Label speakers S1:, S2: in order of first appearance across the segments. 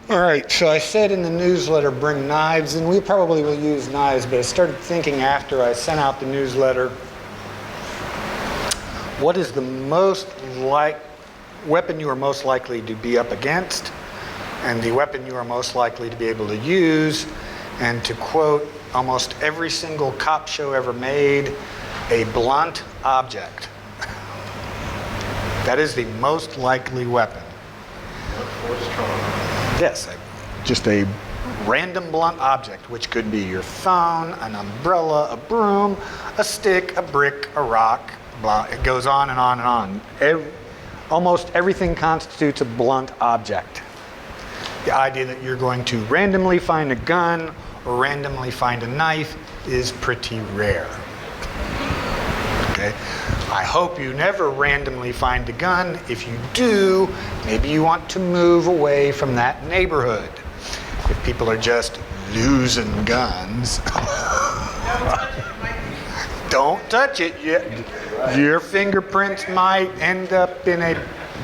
S1: All right, so I said in the newsletter bring knives, and we probably will use knives, but I started thinking after I sent out the newsletter, what is the weapon you are most likely to be up against, and the weapon you are most likely to be able to use, and to quote almost every single cop show ever made, a blunt object. That is the most likely weapon. Yes, just a random blunt object, which could be your phone, an umbrella, a broom, a stick, a brick, a rock, blah. It goes on and on and on. Almost everything constitutes a blunt object. The idea that you're going to randomly find a gun or randomly find a knife is pretty rare. Okay? I hope you never randomly find a gun. If you do, maybe you want to move away from that neighborhood. If people are just losing guns, don't touch it. Your fingerprints might end up in a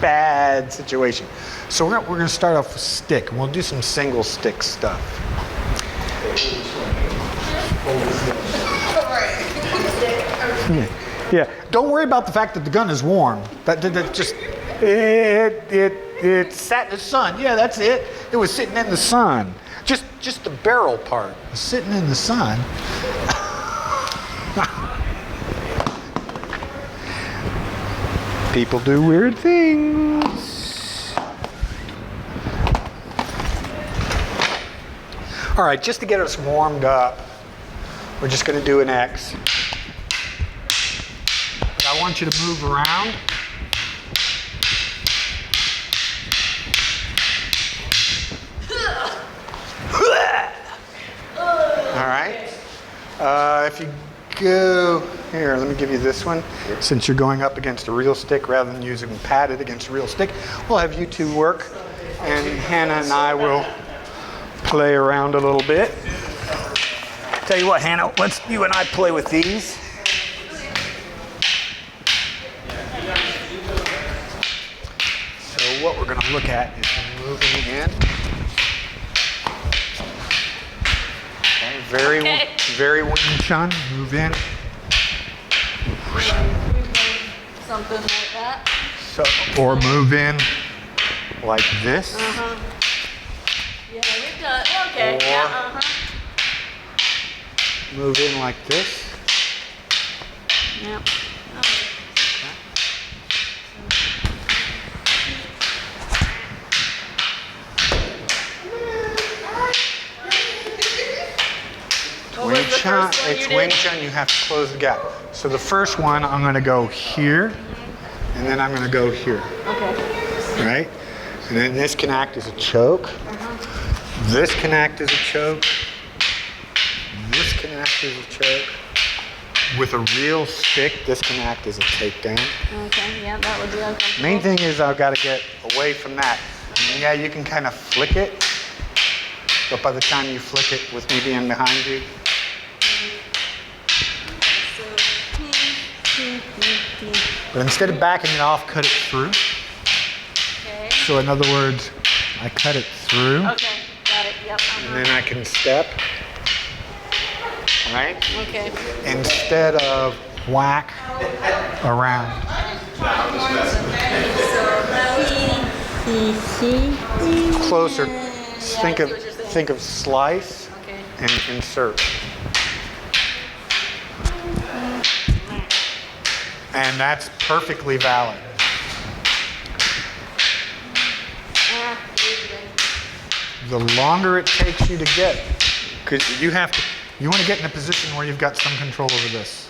S1: bad situation. So we're going to start off with stick, and we'll do some single stick stuff. Yeah, don't worry about the fact that the gun is warm. That just it sat in the sun. Yeah, that's it. It was sitting in the sun. Just the barrel part was sitting in the sun. People do weird things. All right, just to get us warmed up, we're just going to do an X. But I want you to move around. All right. If you go here, let me give you this one. Since you're going up against a real stick rather than using padded against a real stick, we'll have you two work, and Hannah and I will play around a little bit. Tell you what, Hannah, let's you and I play with these. So what we're going to look at is moving in. Okay, very Wing Chun. Move in.
S2: Something like that.
S1: So, or move in like this.
S2: Yeah, we've done. Okay.
S1: Or
S2: yeah.
S1: Move in like this.
S2: Yep.
S1: Wing Chun, it's Wing Chun, you have to close the gap. So the first one, I'm going to go here, and then I'm going to go here.
S2: Okay.
S1: Right? And then this can act as a choke. This can act as a choke. This can act as a choke. With a real stick, this can act as a takedown.
S2: Okay, yeah, that would be uncomfortable.
S1: Main thing is I've got to get away from that. And yeah, you can kind of flick it, but by the time you flick it with me being behind you, but instead of backing it off, cut it through.
S2: Okay.
S1: So in other words, I cut it through.
S2: Okay, got it, yep.
S1: And then I can step, right?
S2: Okay.
S1: Instead of whack around. Closer. Think of slice and insert. And that's perfectly valid. The longer it takes you to get, because you want to get in a position where you've got some control over this.